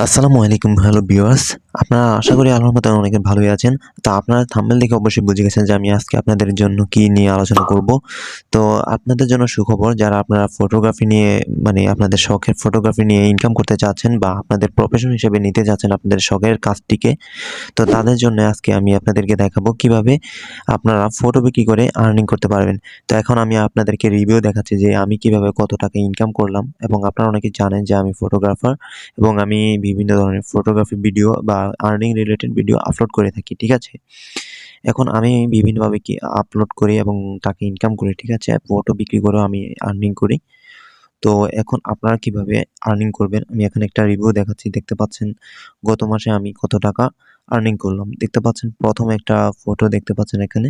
আসসালামু আলাইকুম, hello viewers. আপনারা আশা করি আল্লাহর রহমতে অনেকে ভালোই আছেন। তো আপনারা থাম্বনেল দেখে অবশ্যই বুঝে গেছেন যে আমি আজকে আপনাদের জন্য কি নিয়ে আলোচনা করব। তো আপনাদের জন্য সুখবর, যারা আপনারা ফটোগ্রাফি নিয়ে আপনাদের শখের ফটোগ্রাফি নিয়ে ইনকাম করতে চাচ্ছেন বা আপনাদের প্রফেশন হিসেবে নিতে চাচ্ছেন আপনাদের শখের কাজটিকে, তো তাদের জন্য আজকে আমি আপনাদেরকে দেখাবো কিভাবে আপনারা ফটো বিক্রি করে আর্নিং করতে পারবেন। তো এখন আমি আপনাদেরকে রিভিউ দেখাচ্ছি যে আমি কিভাবে কত টাকা ইনকাম করলাম, এবং আপনারা অনেকে জানেন যে আমি ফটোগ্রাফার এবং আমি বিভিন্ন ধরনের ফটোগ্রাফি ভিডিও বা আর্নিং রিলেটেড ভিডিও আপলোড করে থাকি, ঠিক আছে? এখন আমি বিভিন্নভাবে আপলোড করি এবং টাকা ইনকাম করি, ঠিক আছে? ফটো বিক্রি করেও আমি আর্নিং করি। তো এখন আপনারা কিভাবে আর্নিং করবেন আমি এখানে একটা রিভিউ দেখাচ্ছি। দেখতে পাচ্ছেন গত মাসে আমি কত টাকা আর্নিং করলাম। দেখতে পাচ্ছেন প্রথম একটা ফটো দেখতে পাচ্ছেন এখানে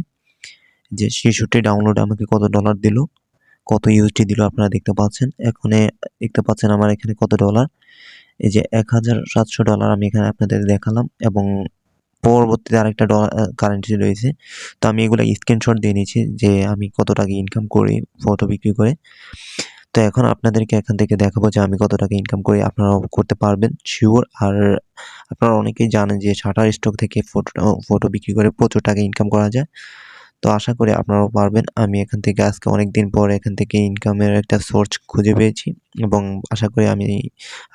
যে ৬৬ ডাউনলোড আমাকে কত ডলার দিল, কত ইউএসডি দিল আপনারা দেখতে পাচ্ছেন। এখানে দেখতে পাচ্ছেন আমার এখানে কত ডলার, এই যে $১,৭০০ আমি এখানে আপনাদের দেখালাম, এবং পরবর্তীতে আরেকটা কারেন্সি রয়েছে। তো আমি এগুলা স্ক্রিনশট দিয়ে নিয়েছি যে আমি কত টাকা ইনকাম করি ফটো বিক্রি করে। তো এখন আপনাদেরকে এখান থেকে দেখাবো যে আমি কত টাকা ইনকাম করি, আপনারাও করতে পারবেন শিওর। আর আপনারা অনেকেই জানেন যে শাটার স্টক থেকে ফটো বিক্রি করে প্রচুর টাকা ইনকাম করা যায়। তো আশা করি আপনারাও পারবেন। আমি এখান থেকে আজকে অনেকদিন পর এখান থেকে ইনকামের একটা সোর্স খুঁজে পেয়েছি, এবং আশা করি আমি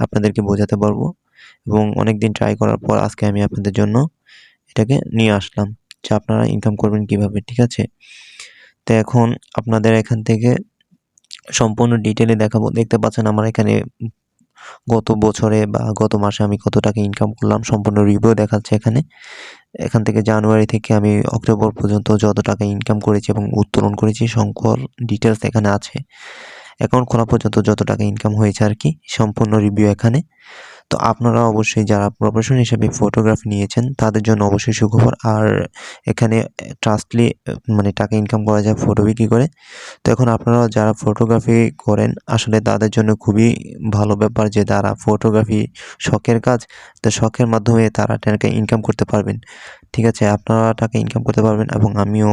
আপনাদেরকে বোঝাতে পারবো, এবং অনেকদিন ট্রাই করার পর আজকে আমি আপনাদের জন্য এটাকে নিয়ে আসলাম যে আপনারা ইনকাম করবেন কিভাবে, ঠিক আছে? তো এখন আপনাদের এখান থেকে সম্পূর্ণ ডিটেইলে দেখাবো। দেখতে পাচ্ছেন আমার এখানে গত বছরে বা গত মাসে আমি কত টাকা ইনকাম করলাম সম্পূর্ণ রিভিউ দেখাচ্ছে এখানে। এখান থেকে জানুয়ারি থেকে আমি অক্টোবর পর্যন্ত যত টাকা ইনকাম করেছি এবং উত্তোলন করেছি সকল ডিটেলস এখানে আছে। অ্যাকাউন্ট খোলা পর্যন্ত যত টাকা ইনকাম হয়েছে আরকি, সম্পূর্ণ রিভিউ এখানে। তো আপনারা অবশ্যই যারা প্রফেশন হিসেবে ফটোগ্রাফি নিয়েছেন তাদের জন্য অবশ্যই সুখবর। আর এখানে ট্রাস্টলি টাকা ইনকাম করা যায় ফটো বিক্রি করে। তো এখন আপনারা যারা ফটোগ্রাফি করেন আসলে তাদের জন্য খুবই ভালো ব্যাপার যে তারা ফটোগ্রাফি শখের কাজ, তো শখের মাধ্যমে তারা টাকা ইনকাম করতে পারবেন, ঠিক আছে? আপনারা টাকা ইনকাম করতে পারবেন, এবং আমিও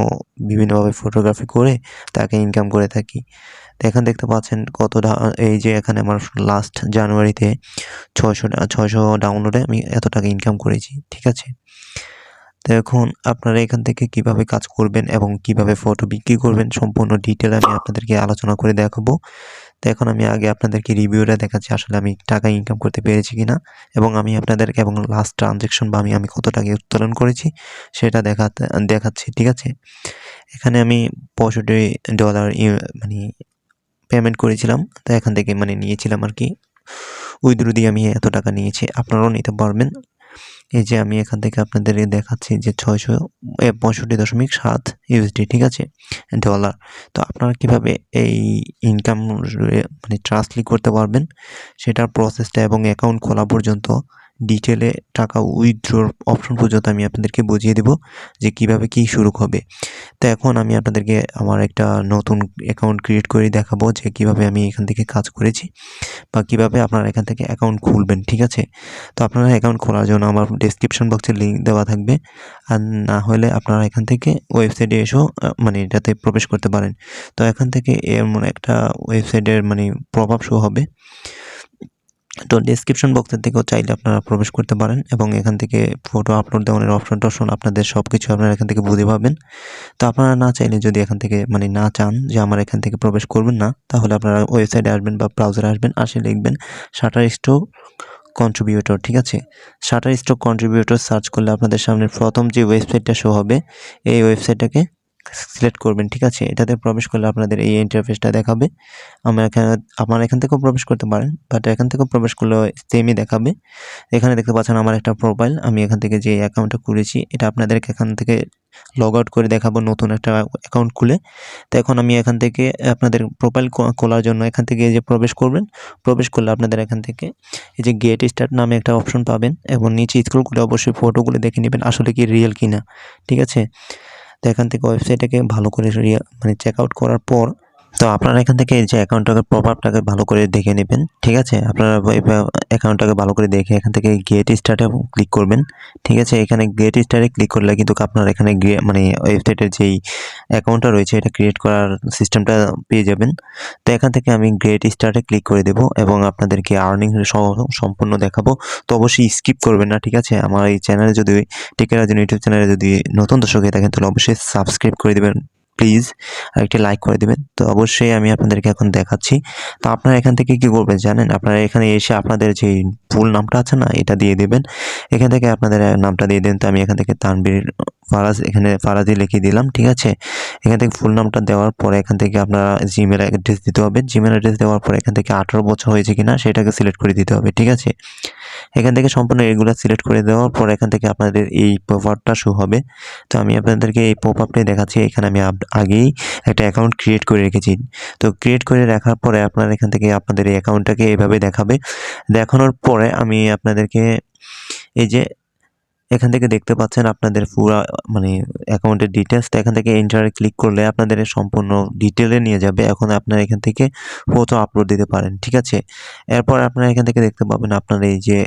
বিভিন্নভাবে ফটোগ্রাফি করে টাকা ইনকাম করে থাকি। তো এখানে দেখতে পাচ্ছেন এই যে এখানে আমার লাস্ট জানুয়ারিতে ৬০০ ডাউনলোডে আমি এত টাকা ইনকাম করেছি, ঠিক আছে? তো এখন আপনারা এখান থেকে কিভাবে কাজ করবেন এবং কিভাবে ফটো বিক্রি করবেন সম্পূর্ণ ডিটেল আমি আপনাদেরকে আলোচনা করে দেখাবো। তো এখন আমি আগে আপনাদেরকে রিভিউটা দেখাচ্ছি আসলে আমি টাকা ইনকাম করতে পেরেছি কিনা, এবং আমি আপনাদেরকে এবং লাস্ট ট্রানজ্যাকশন বা আমি কত টাকা উত্তোলন করেছি সেটা দেখাচ্ছি, ঠিক আছে? এখানে আমি $65 মানে পেমেন্ট করেছিলাম। তো এখান থেকে নিয়েছিলাম আরকি। উইথড্র দিয়ে আমি এত টাকা নিয়েছি। আপনারাও নিতে পারবেন। এই যে আমি এখান থেকে আপনাদের দেখাচ্ছি যে ৬৬৫.৭ ইউএসডি, ঠিক আছে? ডলার। তো আপনারা কিভাবে এই ইনকাম ট্রাস্টলি করতে পারবেন সেটার প্রসেসটা এবং অ্যাকাউন্ট খোলা পর্যন্ত ডিটেলে টাকা উইথড্রর অপশন পর্যন্ত আমি আপনাদেরকে বুঝিয়ে দেব যে কিভাবে কি শুরু হবে। তো এখন আমি আপনাদেরকে আমার একটা নতুন অ্যাকাউন্ট ক্রিয়েট করে দেখাবো যে কিভাবে আমি এখান থেকে কাজ করেছি বা কিভাবে আপনারা এখান থেকে অ্যাকাউন্ট খুলবেন, ঠিক আছে? তো আপনারা অ্যাকাউন্ট খোলার জন্য আমার ডেসক্রিপশন বক্সে লিঙ্ক দেওয়া থাকবে। আর না হলে আপনারা এখান থেকে ওয়েবসাইটে এসেও এটাতে প্রবেশ করতে পারেন। তো এখান থেকে এমন একটা ওয়েবসাইটের প্রভাব শো হবে। তো ডেসক্রিপশন বক্সের থেকেও চাইলে আপনারা প্রবেশ করতে পারেন, এবং এখান থেকে ফটো আপলোড দেওয়ার অপশন আপনাদের সব কিছু আপনারা এখান থেকে বুঝে পাবেন। তো আপনারা না চাইলে যদি এখান থেকে না চান যে আমার এখান থেকে প্রবেশ করবেন না, তাহলে আপনারা ওয়েবসাইটে আসবেন বা ব্রাউজারে আসবেন, আসে লিখবেন শাটারস্টক কন্ট্রিবিউটর, ঠিক আছে? শাটারস্টক কন্ট্রিবিউটর সার্চ করলে আপনাদের সামনে প্রথম যে ওয়েবসাইটটা শো হবে এই ওয়েবসাইটটাকে সিলেক্ট করবেন, ঠিক আছে? এটাতে প্রবেশ করলে আপনাদের এই ইন্টারফেসটা দেখাবে। আপনারা এখান থেকেও প্রবেশ করতে পারেন, বাট এখান থেকেও প্রবেশ করলেও সেমই দেখাবে। এখানে দেখতে পাচ্ছেন আমার একটা প্রোফাইল, আমি এখান থেকে যে অ্যাকাউন্টটা খুলেছি এটা আপনাদেরকে এখান থেকে লগ আউট করে দেখাবো নতুন একটা অ্যাকাউন্ট খুলে। তো এখন আমি এখান থেকে আপনাদের প্রোফাইল খোলার জন্য এখান থেকে এই যে প্রবেশ করবেন। প্রবেশ করলে আপনাদের এখান থেকে এই যে গেট স্টার্ট নামে একটা অপশন পাবেন, এবং নিচে স্ক্রল করে অবশ্যই ফটোগুলো দেখে নেবেন আসলে কি রিয়েল কিনা, ঠিক আছে? তো এখান থেকে ওয়েবসাইটটাকে ভালো করে চেক আউট করার পর তো আপনারা এখান থেকে এই যে অ্যাকাউন্টটাকে পপআপটাকে ভালো করে দেখে নেবেন, ঠিক আছে? আপনারা অ্যাকাউন্টটাকে ভালো করে দেখে এখান থেকে গেট স্টার্টে ক্লিক করবেন, ঠিক আছে? এখানে গেট স্টার্টে ক্লিক করলে কিন্তু আপনার এখানে মানে ওয়েবসাইটের যেই অ্যাকাউন্টটা রয়েছে এটা ক্রিয়েট করার সিস্টেমটা পেয়ে যাবেন। তো এখান থেকে আমি গেট স্টার্টে ক্লিক করে দেব এবং আপনাদেরকে আর্নিং সহ সম্পূর্ণ দেখাবো। তো অবশ্যই স্কিপ করবেন না, ঠিক আছে? আমার এই চ্যানেলে যদি টেকের রাজন ইউটিউব চ্যানেলে যদি নতুন দর্শক হয়ে থাকেন তাহলে অবশ্যই সাবস্ক্রাইব করে দেবেন প্লিজ, আর একটি লাইক করে দিবেন। তো অবশ্যই আমি আপনাদেরকে এখন দেখাচ্ছি। তো আপনারা এখান থেকে কি করবেন জানেন? আপনারা এখানে এসে আপনাদের যে ফুল নামটা আছে না এটা দিয়ে দেবেন। এখান থেকে আপনাদের নামটা দিয়ে দেন। তো আমি এখান থেকে তানভীর ফারাজ এখানে ফারাজি লিখে দিলাম, ঠিক আছে? এখান থেকে ফুল নামটা দেওয়ার পরে এখান থেকে আপনারা জিমেল অ্যাড্রেস দিতে হবে। জিমেল অ্যাড্রেস দেওয়ার পরে এখান থেকে 18 বছর হয়েছে কিনা সেটাকে সিলেক্ট করে দিতে হবে, ঠিক আছে? এখান থেকে সম্পূর্ণ এগুলো সিলেক্ট করে দেওয়ার পর এখান থেকে আপনাদের এই পপআপটা শো হবে। তো আমি আপনাদেরকে এই পপআপটাই দেখাচ্ছি। এখানে আমি আগেই একটা অ্যাকাউন্ট ক্রিয়েট করে রেখেছি। তো ক্রিয়েট করে রাখার পরে আপনারা এখান থেকে আপনাদের এই অ্যাকাউন্টটাকে এভাবে দেখাবে। দেখানোর পরে আমি আপনাদেরকে এই যে এখান থেকে দেখতে পাচ্ছেন আপনাদের পুরা মানে অ্যাকাউন্টের ডিটেলস। তো এখান থেকে এন্টারে ক্লিক করলে আপনাদের সম্পূর্ণ ডিটেলে নিয়ে যাবে। এখন আপনারা এখান থেকে ফটো আপলোড দিতে পারেন, ঠিক আছে? এরপর আপনারা এখান থেকে দেখতে পাবেন আপনার এই যে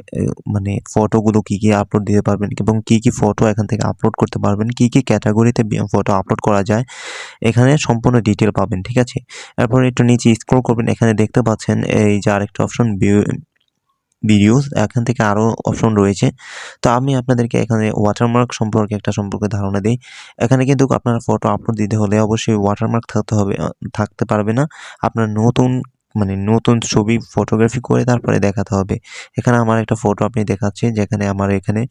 মানে ফটোগুলো কী আপলোড দিতে পারবেন এবং কী ফটো এখান থেকে আপলোড করতে পারবেন, কী ক্যাটাগরিতে ফটো আপলোড করা যায়, এখানে সম্পূর্ণ ডিটেল পাবেন, ঠিক আছে? এরপর একটু নিচে স্ক্রল করবেন, এখানে দেখতে পাচ্ছেন এই যে আরেকটা অপশন ভিডিওস, এখান থেকে আরও অপশন রয়েছে। তো আমি আপনাদেরকে এখানে ওয়াটারমার্ক সম্পর্কে সম্পর্কে ধারণা দিই। এখানে কিন্তু আপনার ফটো আপলোড দিতে হলে অবশ্যই ওয়াটারমার্ক থাকতে হবে, থাকতে পারবে না। আপনার নতুন ছবি ফটোগ্রাফি করে তারপরে দেখাতে হবে। এখানে আমার একটা ফটো আপনি দেখাচ্ছি যেখানে আমার এখানে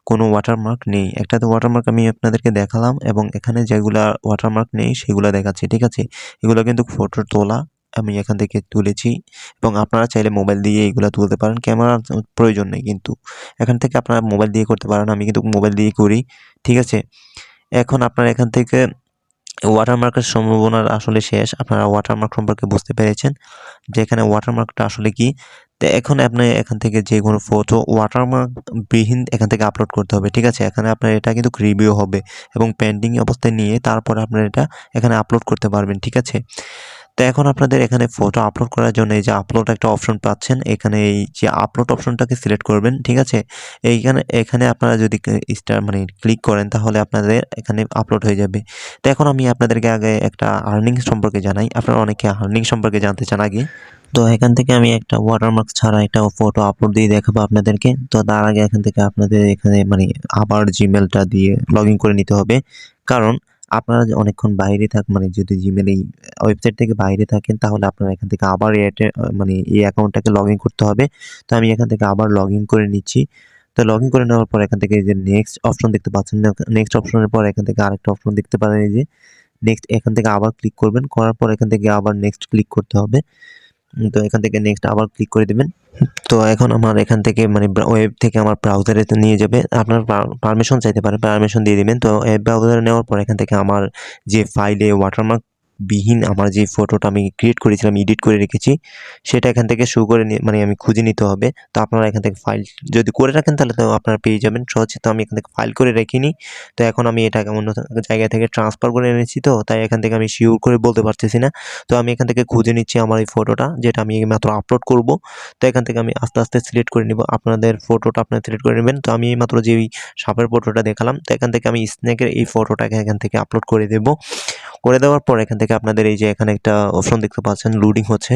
কোনো ওয়াটারমার্ক নেই। একটা তো ওয়াটারমার্ক আমি আপনাদেরকে দেখালাম এবং এখানে যেগুলা ওয়াটারমার্ক নেই সেগুলা দেখাচ্ছি, ঠিক আছে? এগুলো কিন্তু ফটো তোলা আমি এখান থেকে তুলেছি এবং আপনারা চাইলে মোবাইল দিয়ে এগুলা তুলতে পারেন। ক্যামেরার প্রয়োজন নেই কিন্তু। এখান থেকে আপনারা মোবাইল দিয়ে করতে পারেন। আমি কিন্তু মোবাইল দিয়েই করি, ঠিক আছে? এখন আপনারা এখান থেকে ওয়াটারমার্কের সম্ভাবনা আসলে শেষ। আপনারা ওয়াটারমার্ক সম্পর্কে বুঝতে পেরেছেন যে এখানে ওয়াটারমার্কটা আসলে কি। তো এখন আপনি এখান থেকে যে কোনো ফটো ওয়াটারমার্ক বিহীন এখান থেকে আপলোড করতে হবে, ঠিক আছে? এখানে আপনার এটা কিন্তু রিভিউ হবে এবং পেন্ডিং অবস্থায় নিয়ে তারপরে আপনারা এটা এখানে আপলোড করতে পারবেন, ঠিক আছে? তো এখন আপনাদের এখানে ফটো আপলোড করার জন্য এই যে আপলোড একটা অপশন পাচ্ছেন, এখানে এই যে আপলোড অপশনটাকে সিলেক্ট করবেন, ঠিক আছে? এখানে আপনারা যদি ক্লিক করেন তাহলে আপনাদের এখানে আপলোড হয়ে যাবে। তো এখন আমি আপনাদেরকে আগে একটা আর্নিং সম্পর্কে জানাই। আপনারা অনেকে আর্নিং সম্পর্কে জানতে চান আগে। তো এখান থেকে আমি একটা ওয়াটারমার্ক ছাড়া একটা ফটো আপলোড দিয়ে দেখাবো আপনাদেরকে। তো তার আগে এখান থেকে আপনাদের এখানে আবার জিমেলটা দিয়ে লগ ইন করে নিতে হবে। কারণ আপনারা যে অনেকক্ষণ বাইরে যদি জিমেল এই ওয়েবসাইট থেকে বাইরে থাকেন তাহলে আপনারা এখান থেকে আবার এই অ্যাকাউন্টটাকে লগ ইন করতে হবে। তো আমি এখান থেকে আবার লগ ইন করে নিচ্ছি। তো লগ ইন করে নেওয়ার পর এখান থেকে এই যে নেক্সট অপশন দেখতে পাচ্ছেন, নেক্সট অপশনের পর এখান থেকে আরেকটা অপশন দেখতে পারেন এই যে নেক্সট, এখান থেকে আবার ক্লিক করবেন। করার পর এখান থেকে আবার নেক্সট ক্লিক করতে হবে। তো এখান থেকে নেক্সট আবার ক্লিক করে দিবেন। তো এখন আমার এখান থেকে ওয়েব থেকে আমার ব্রাউজারে নিয়ে যাবে। আপনার পারমিশন চাইতে পারে, পারমিশন দিয়ে দিবেন। তো ওয়েব ব্রাউজারে নেওয়ার পর এখান থেকে আমার যে ফাইলে ওয়াটারমার্ক বিহীন আমার যে ফটোটা আমি ক্রিয়েট করেছিলাম, এডিট করে রেখেছি, সেটা এখান থেকে শো করে আমি খুঁজে নিতে হবে। তো আপনারা এখান থেকে ফাইল যদি করে রাখেন তাহলে তো আপনারা পেয়ে যাবেন সহজে। তো আমি এখান থেকে ফাইল করে রাখিনি। তো এখন আমি এটাকে অন্য জায়গা থেকে ট্রান্সফার করে এনেছি, তো তাই এখান থেকে আমি শিওর করে বলতে পারতেছি না। তো আমি এখান থেকে খুঁজে নিচ্ছি আমার এই ফটোটা যেটা আমি মাত্র আপলোড করব। তো এখান থেকে আমি আস্তে আস্তে সিলেক্ট করে নিব। আপনাদের ফটোটা আপনারা সিলেক্ট করে নেবেন। তো আমি মাত্র যে সাপের ফটোটা দেখালাম, তো এখান থেকে আমি স্নেকের এই ফটোটাকে এখান থেকে আপলোড করে দেব। করে দেওয়ার পর এখান থেকে আপনাদের এই যে এখানে একটা অপশন দেখতে পাচ্ছেন লোডিং হচ্ছে,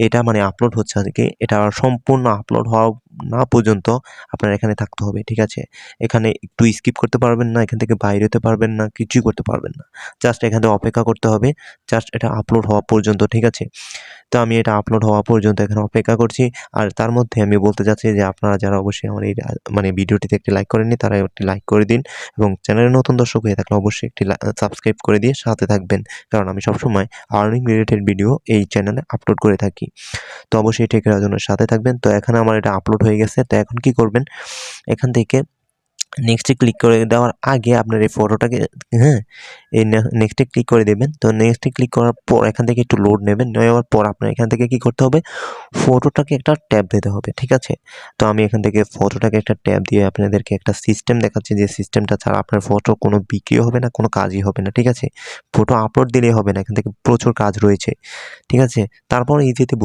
এটা আপলোড হচ্ছে আর কি। এটা সম্পূর্ণ আপলোড হওয়া না পর্যন্ত আপনার এখানে থাকতে হবে, ঠিক আছে? এখানে একটু স্কিপ করতে পারবেন না, এখান থেকে বাইরে হতে পারবেন না, কিছুই করতে পারবেন না। জাস্ট এখান থেকে অপেক্ষা করতে হবে, জাস্ট এটা আপলোড হওয়া পর্যন্ত, ঠিক আছে? তো আমি এটা আপলোড হওয়া পর্যন্ত এখানে অপেক্ষা করছি। আর তার মধ্যে আমি বলতে চাচ্ছি যে আপনারা যারা অবশ্যই আমার এই ভিডিওটিতে একটি লাইক করেননি তারা একটি লাইক করে দিন এবং চ্যানেলে নতুন দর্শক হয়ে থাকলে অবশ্যই একটি সাবস্ক্রাইব করে দিয়ে সাথে থাকবেন। কারণ আমি সবসময় আর্নিং রিলেটেড ভিডিও এই চ্যানেলে আপলোড করে থাকি। তো অবশ্যই টেকের জন্য সাথে থাকবেন। তো এখানে আমার এটা আপলোড হয়ে গেছে। তো এখন কি করবেন, এখান থেকে নেক্সটে ক্লিক করে দেওয়ার আগে আপনার এই ফটোটাকে, হ্যাঁ, এই নেক্সটে ক্লিক করে দেবেন। তো নেক্সটে ক্লিক করার পর এখান থেকে একটু লোড নেবেন, নেওয়ার পর আপনার এখান থেকে কি করতে হবে, ফটোটাকে একটা ট্যাব দিতে হবে, ঠিক আছে? তো আমি এখান থেকে ফটোটাকে একটা ট্যাব দিয়ে আপনাদেরকে একটা সিস্টেম দেখাচ্ছি, যে সিস্টেমটা ছাড়া আপনার ফটো কোনো বিক্রিও হবে না, কোনো কাজই হবে না, ঠিক আছে? ফটো আপলোড দিলেই হবে না, এখান থেকে প্রচুর কাজ রয়েছে, ঠিক আছে? তারপর ইজিতে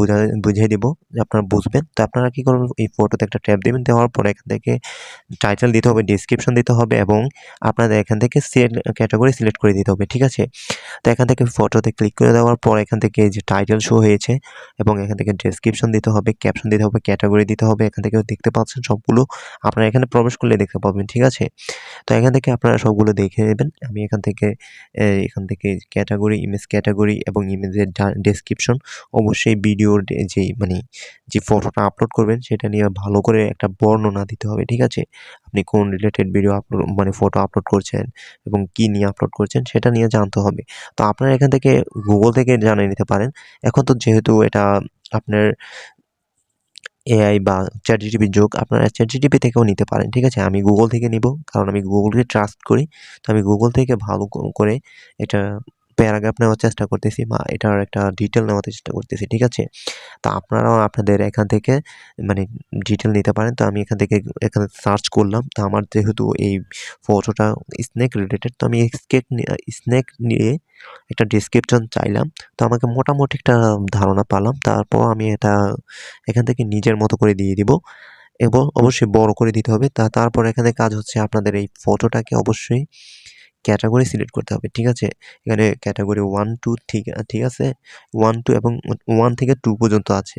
বুঝিয়ে দিব যে আপনারা বুঝবেন। তো আপনারা কি করবেন, এই ফটোতে একটা ট্যাব দিবেন, দেওয়ার পর এখান থেকে টাইটেল দিতে হবে, ডেসক্রিপশন দিতে হবে এবং আপনাদের এখান থেকে ক্যাটাগরি সিলেক্ট করে দিতে হবে, ঠিক আছে? তো এখান থেকে ফটোতে ক্লিক করে দেওয়ার পর এখান থেকে এই যে টাইটেল শো হয়েছে এবং এখান থেকে ডেসক্রিপশন দিতে হবে, ক্যাপশন দিতে হবে, ক্যাটাগরি দিতে হবে। এখান থেকে দেখতে পাচ্ছেন সবগুলো আপনারা এখানে প্রবেশ করলে দেখতে পাবেন, ঠিক আছে? তো এখান থেকে আপনারা সবগুলো দেখে নেবেন। আমি এখান থেকে ক্যাটাগরি, ইমেজ ক্যাটাগরি এবং ইমেজের ডেসক্রিপশন, অবশ্যই ভিডিওর যেই মানে যে ফটোটা আপলোড করবেন সেটা নিয়ে ভালো করে একটা বর্ণনা দিতে হবে, ঠিক আছে? আপনি কোন রিলেটেড ভিডিও আপলোড মানে ফটো আপলোড করছেন এবং কি নিয়ে আপলোড করছেন সেটা নিয়ে জানতে হবে। তো আপনারা এখান থেকে গুগল থেকে জানিয়ে নিতে পারেন। এখন তো যেহেতু এটা আপনার এআই বা চ্যাটজিপিটির যুগ, আপনারা চ্যাটজিপিটি থেকেও নিতে পারেন, ঠিক আছে? আমি গুগল থেকে নিব, কারণ আমি গুগলকে ট্রাস্ট করি। তো আমি গুগল থেকে ভালো করে এটা প্যারাগ্রাফ নেওয়ার চেষ্টা করতেছি বা এটার একটা ডিটেল নেওয়ার চেষ্টা করতেছি, ঠিক আছে? তো আপনারাও আপনাদের এখান থেকে মানে ডিটেল নিতে পারেন। তো আমি এখানে সার্চ করলাম। তো আমার যেহেতু এই ফটোটা স্নেক রিলেটেড, তো আমি স্নেক নিয়ে একটা ডেসক্রিপশন চাইলাম। তো আমাকে মোটামুটি একটা ধারণা পেলাম। তারপর আমি এটা এখান থেকে নিজের মতো করে দিয়ে দিব এবং অবশ্যই বড় করে দিতে হবে। তারপর এখানে কাজ হচ্ছে আপনাদের এই ফটোটাকে অবশ্যই ক্যাটাগরি সিলেক্ট করতে হবে, ঠিক আছে? এখানে ক্যাটাগরি 1, 2 ঠিক আছে? 1, 2 এবং 1 থেকে 2 পর্যন্ত আছে।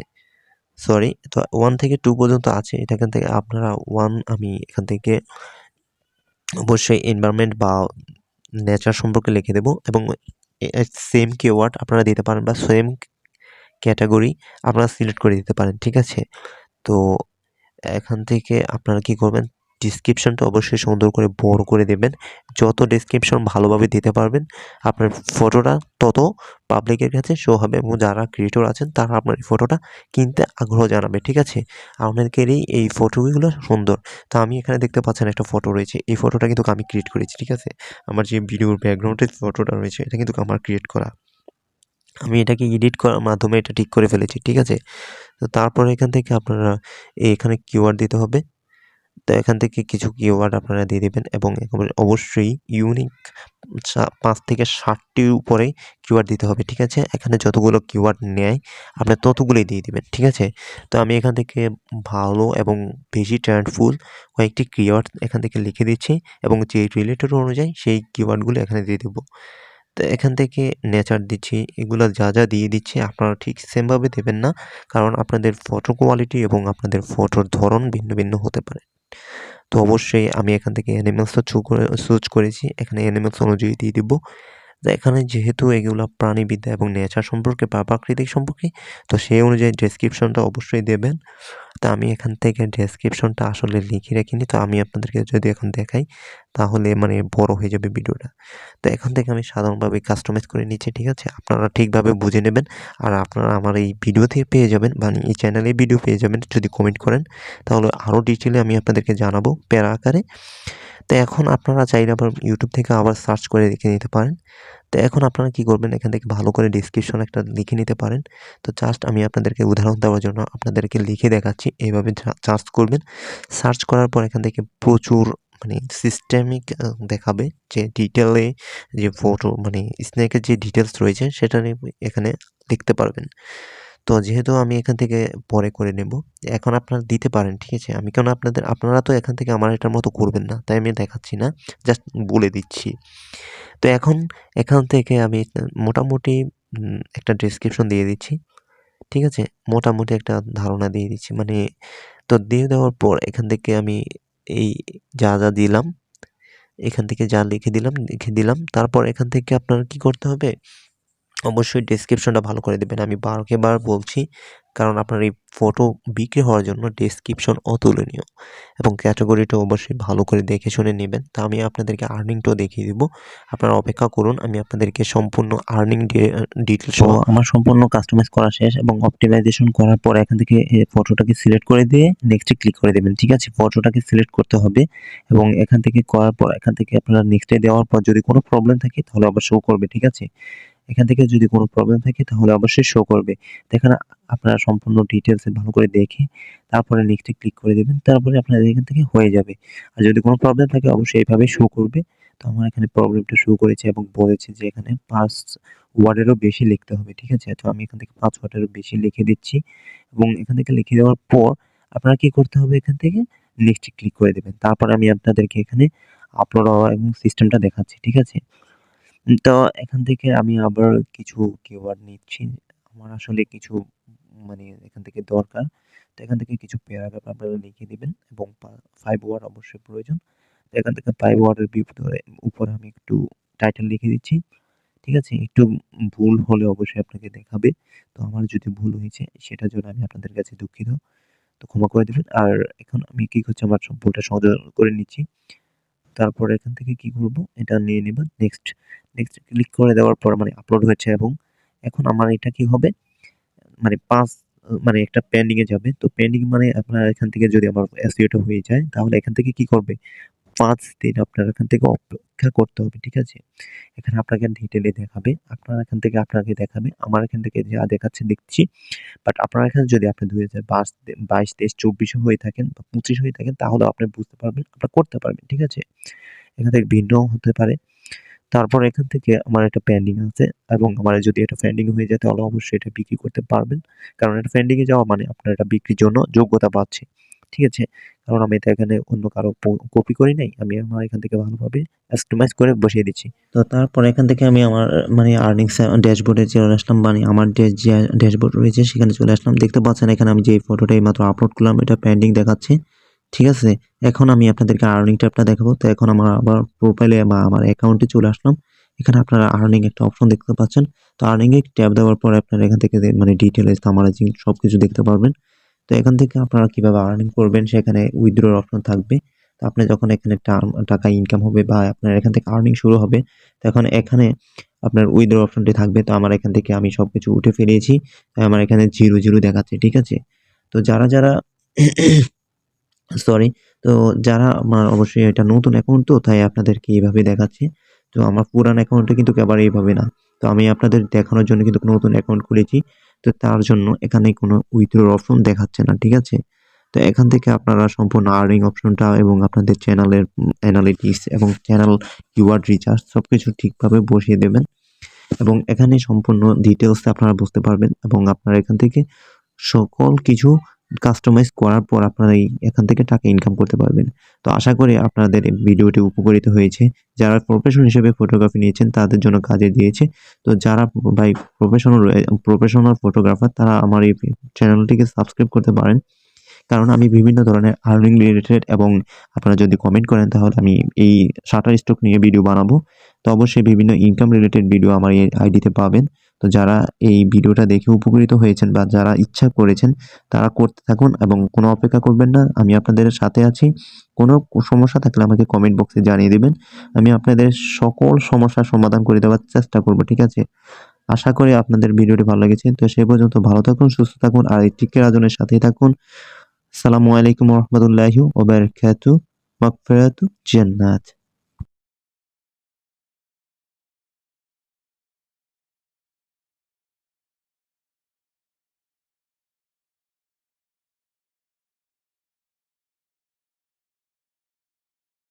সরি, তো 1 থেকে 2 পর্যন্ত আছে। এটা এখান থেকে আপনারা আমি এখান থেকে অবশ্যই এনভায়রনমেন্ট বা নেচার সম্পর্কে লিখে দেব এবং সেম কিওয়ার্ড আপনারা দিতে পারেন বা সেম ক্যাটাগরি আপনারা সিলেক্ট করে দিতে পারেন, ঠিক আছে? তো এখান থেকে আপনারা কি করবেন, ডেসক্রিপশনটা অবশ্যই সুন্দর করে বড় করে দেবেন। যত ডেসক্রিপশন ভালোভাবে দিতে পারবেন, আপনার ফটোটা তত পাবলিকের কাছে শো হবে এবং যারা ক্রিয়েটর আছেন তারা আপনার এই ফটোটা কিনতে আগ্রহ জানাবে, ঠিক আছে? আপনাদেরই এই ফটোগুলো সুন্দর। তো আমি এখানে দেখতে পাচ্ছেন একটা ফটো রয়েছে। এই ফটোটা কিন্তু আমি ক্রিয়েট করেছি, ঠিক আছে? আমার যে ভিডিওর ব্যাকগ্রাউন্ডের ফটোটা রয়েছে এটা কিন্তু আমার ক্রিয়েট করা। আমি এটাকে এডিট করার মাধ্যমে এটা ঠিক করে ফেলেছি, ঠিক আছে? তো তারপরে এখান থেকে আপনারা এখানে কিওয়ার্ড দিতে হবে। তো এখান থেকে কিছু কিওয়ার্ড আপনারা দিয়ে দিবেন এবং অবশ্যই ইউনিক ৫ থেকে ৭টির উপরে কিওয়ার্ড দিতে হবে, ঠিক আছে? এখানে যতগুলো কিওয়ার্ড নেয় আপনি ততগুলোই দিয়ে দিবেন, ঠিক আছে? তো আমি এখান থেকে ভালো এবং বেশি ট্রেন্ডফুল কয়েকটি কিওয়ার্ড এখান থেকে লিখে দিচ্ছি এবং যে রিলেটেড অনুযায়ী সেই কিওয়ার্ডগুলো এখানে দিয়ে দেবো। তো এখান থেকে নেচার দিচ্ছি, এগুলো যা দিয়ে দিচ্ছি আপনারা ঠিক সেমভাবে দেবেন না, কারণ আপনাদের ফটো কোয়ালিটি এবং আপনাদের ফটোর ধরন ভিন্ন ভিন্ন হতে পারে। তো অবশ্যই আমি এখান থেকে অ্যানিমেলসটা চুজ করেছি, এখানে অ্যানিমেলস অনুযায়ী দিয়ে দিব। তো এখানে যেহেতু এগুলা প্রাণীবিদ্যা এবং নেচার সম্পর্কে বা প্রাকৃতিক সম্পর্কে, তো সেই অনুযায়ী ডেসক্রিপশনটা অবশ্যই দেবেন। তো আমি এখান থেকে ডেসক্রিপশনটা আসলে লিখে রাখিনি, তো আমি আপনাদেরকে যদি এখন দেখাই তাহলে মানে বড় হয়ে যাবে ভিডিওটা। তো এখান থেকে আমি সাধারণভাবে কাস্টমাইজ করে নিচ্ছি, ঠিক আছে? আপনারা ঠিকভাবে বুঝে নেবেন আর আপনারা আমার এই ভিডিও থেকে পেয়ে যাবেন, মানে এই চ্যানেলে ভিডিও পেয়ে যাবেন যদি কমেন্ট করেন, তাহলে আরও ডিটেলে আমি আপনাদেরকে জানাবো প্যারা আকারে। তো এখন আপনারা চাইলে আবার ইউটিউব থেকে আবার সার্চ করে দেখে নিতে পারেন। তো এখন আপনারা কি করবেন, এখান থেকে ভালো করে ডেসক্রিপশন একটা লিখে নিতে পারেন। তো জাস্ট আমি আপনাদেরকে উদাহরণ দেওয়ার জন্য আপনাদেরকে লিখে দেখাচ্ছি, এইভাবে সার্চ করবেন। সার্চ করার পর এখান থেকে প্রচুর মানে সিস্টেমিক দেখাবে যে ডিটেলে যে ফটো মানে স্নেকের যে ডিটেলস রয়েছে সেটা নিয়ে এখানে লিখতে পারবেন। তো যেহেতু আমি এখান থেকে পরে করে নেব, এখন আপনারা দিতে পারেন, ঠিক আছে? আমি কেন আপনারা তো এখান থেকে আমার এটার মতো করবেন না, তাই আমি দেখাচ্ছি না, জাস্ট বলে দিচ্ছি। তো এখান থেকে আমি মোটামুটি একটা ডেসক্রিপশন দিয়ে দিচ্ছি, ঠিক আছে? মোটামুটি একটা ধারণা দিয়ে দিচ্ছি, মানে তো দিয়ে দেওয়ার পর এখান থেকে আমি এই যা দিলাম, এখান থেকে যা লিখে দিলাম, তারপর এখান থেকে আপনার কি করতে হবে, অবশ্যই ডেসক্রিপশনটা ভালো করে দেবেন। আমি বারবার বলছি, কারণ আপনার এই ফটো বিক্রি হওয়ার জন্য ডেসক্রিপশন অতুলনীয় এবং ক্যাটাগরিটা অবশ্যই ভালো করে দেখে শুনে নেবেন। তা আমি আপনাদেরকে আর্নিংটাও দেখিয়ে দিব। আপনারা অপেক্ষা করুন, আমি আপনাদেরকে সম্পূর্ণ আর্নিং ডিটেইলস সহ আমার সম্পূর্ণ কাস্টমাইজ করা শেষ এবং অপটিমাইজেশন করার পর এখান থেকে ফটোটাকে সিলেক্ট করে দিয়ে নেক্সটে ক্লিক করে দেবেন। ঠিক আছে? ফটোটাকে সিলেক্ট করতে হবে এবং এখান থেকে করার পর এখান থেকে আপনারা নেক্সটে দেওয়ার পর যদি কোনো প্রবলেম থাকে তাহলে আবার শো করবে। ঠিক আছে? এখান থেকে যদি কোনো প্রবলেম থাকে তাহলে অবশ্যই শো করবে। দেখেন, আপনারা সম্পূর্ণ ডিটেইলসে ভালো করে দেখে তারপরে নেক্সটে ক্লিক করে দিবেন। তারপরে আপনাদের এখান থেকে হয়ে যাবে। আর যদি কোনো প্রবলেম থাকে অবশ্যই এভাবেই শো করবে। তো আমার এখানে প্রবলেমটা শো করেছে এবং বলেছে যে এখানে ৫ ওয়ার্ডেরও বেশি লিখতে হবে। ঠিক আছে? তো আমি এখান থেকে ৫ ওয়ার্ডেরও বেশি লিখে দিচ্ছি এবং এখান থেকে লিখে দেওয়ার পর আপনারা কি করতে হবে, এখান থেকে নেক্সটে ক্লিক করে দিবেন। তারপরে আমি আপনাদেরকে এখানে আপলোড হওয়া এবং সিস্টেমটা দেখাচ্ছি। ঠিক আছে? তো এখান থেকে আমি আবার কিছু কিওয়ার্ড নিচ্ছি। আমার আসলে কিছু এখান থেকে দরকার। তো এখান থেকে কিছু প্যারাগ্রাফ আপনারা লিখে দিবেন এবং 5 ওয়ার্ড অবশ্যই প্রয়োজন। তো এখান থেকে 5 ওয়ার্ডের উপরে আমি একটু টাইটেল লিখে দিচ্ছি। ঠিক আছে? একটু ভুল হলে অবশ্যই আপনাকে দেখাবে। তো আমার যদি ভুল হয়েছে সেটার জন্য আমি আপনাদের কাছে দুঃখিত। তো ক্ষমা করে দিবেন। আর এখন আমি কি করছি, আমার ভুলটা সংশোধন করে নিচ্ছি। তারপরে এখান থেকে কি করব, এটা নিয়ে নিব। নেক্সট ক্লিক করে দেওয়ার পর আপলোড হয়েছে এবং এখন আমার এটা কি হবে, ৫ একটা পেন্ডিং এ যাবে। তো পেন্ডিং আপনার এখান থেকে যদি আমার এসইও টা হয়ে যায় তাহলে এখান থেকে কি করবে, ৫ দিন আপনার এখান থেকে অপেক্ষা করতে হবে। ঠিক আছে? এখানে আপনাকে ডিটেইলে দেখাবে। আপনাকে দেখাবে। আমার এখান থেকে যা দেখাচ্ছে দেখছি। বাট আপনার এখানে যদি আপনি ২০২২, ২২, ২৩, ২৪ হয়ে থাকেন বা ২৫ হয়ে থাকেন তাহলে আপনি বুঝতে পারবেন, আপনারা করতে পারবেন। ঠিক আছে? এখান থেকে ভিন্নও হতে পারে। তারপর এখান থেকে আমার এটা পেন্ডিং আছে এবং আমার যদি এটা পেন্ডিং হয়ে যায় তাহলে অবশ্যই এটা বিক্রি করতে পারবেন। কারণ এটা পেন্ডিং এ যাওয়া মানে আপনার এটা বিক্রির জন্য যোগ্যতা পাচ্ছে। ঠিক আছে? কারণ আমি এটা এখানে অন্য কারো কপি করি নাই। আমি আমার এখান থেকে ভালোভাবে কাস্টমাইজ করে বসিয়ে দিচ্ছি। তো তারপর এখান থেকে আমি আমার আর্নিংস ড্যাশবোর্ডে চলে আসলাম। আমার যে ড্যাশবোর্ড রয়েছে সেখানে চলে আসলাম। দেখতে পাচ্ছেন এখানে আমি যে ফটোটা এইমাত্র আপলোড করলাম এটা পেন্ডিং দেখাচ্ছে। ঠিক আছে? এখন আমি আপনাদেরকে আর্নিং ট্যাবটা দেখাবো। তো এখন আমার আবার প্রোফাইলে বা আমার অ্যাকাউন্টে চলে আসলাম। এখানে আপনারা আর্নিং একটা অপশন দেখতে পাচ্ছেন। তো আর্নিং এ ট্যাব দেওয়ার পরে আপনারা এখান থেকে ডিটেইলস সামারাইজিং সবকিছু দেখতে পারবেন। তো এখান থেকে আপনারা কিভাবে আর্নিং করবেন সেখানে উইথড্রর অপশন থাকবে। তো আপনি যখন এখানে টাকা ইনকাম হবে বা আপনার এখান থেকে আর্নিং শুরু হবে তখন এখানে আপনার উইথড্র অপশনটি থাকবে। তো আমার এখান থেকে আমি সবকিছু উঠে ফেলেছি। আমার এখানে 0 দেখাচ্ছে। ঠিক আছে? তো যারা সরি। তো যারা আমার অবশ্যই এটা নতুন অ্যাকাউন্ট, তো তাই আপনাদেরকে এভাবে দেখাচ্ছি। তো আমার পুরান অ্যাকাউন্টে কিন্তু আবার এইভাবে না। তো আমি আপনাদের দেখানোর জন্য কিন্তু নতুন অ্যাকাউন্ট খুলেছি। তো তার জন্য এখানে কোনো উইথড্র অপশন দেখাচ্ছে না। ঠিক আছে? তো এখান থেকে আপনারা সম্পূর্ণ আর্নিং অপশনটা এবং আপনাদের চ্যানেলের অ্যানালিটিক্স এবং চ্যানেল কিওয়ার্ড রিসার্চ সবকিছু ঠিকভাবে বসিয়ে দেবেন এবং এখানে সম্পূর্ণ ডিটেইলস আপনারা বুঝতে পারবেন এবং আপনারা এখান থেকে সকল কিছু কাস্টমাইজ করার পর আপনারা এখান থেকে টাকা ইনকাম করতে পারবেন। তো আশা করি আপনাদের এই ভিডিওটি উপকারিত হয়েছে। যারা প্রফেশন হিসেবে ফটোগ্রাফি নিয়েছেন তাদের জন্য কাজে দিয়েছে। তো যারা ভাই প্রফেশনাল ফটোগ্রাফার তারা আমার এই চ্যানেলটিকে সাবস্ক্রাইব করতে পারেন। কারণ আমি বিভিন্ন ধরনের আর্নিং রিলেটেড এবং আপনারা যদি কমেন্ট করেন তাহলে আমি এই শাটার স্টক নিয়ে ভিডিও বানাবো। তো অবশ্যই বিভিন্ন ইনকাম রিলেটেড ভিডিও আমার এই আইডিতে পাবেন। তো যারা এই ভিডিওটা দেখে উপকৃত হয়েছেন বা যারা ইচ্ছা করেছেন তারা করতে থাকুন এবং কোনো অপেক্ষা করবেন না। আমি আপনাদের সাথে আছি। কোনো সমস্যা থাকলে আমাকে কমেন্ট বক্সে জানিয়ে দিবেন। আমি আপনাদের সকল সমস্যার সমাধান করে দেওয়ার চেষ্টা করব। ঠিক আছে? আশা করি আপনাদের ভিডিওটি ভালো লেগেছে। তো সে পর্যন্ত ভালো থাকুন, সুস্থ থাকুন আর এই টিকে রাজনের সাথেই থাকুন। আসসালামু আলাইকুম ওয়া রাহমাতুল্লাহি ওয়া বারাকাতুহু। মাগফিরাতু জান্নাত।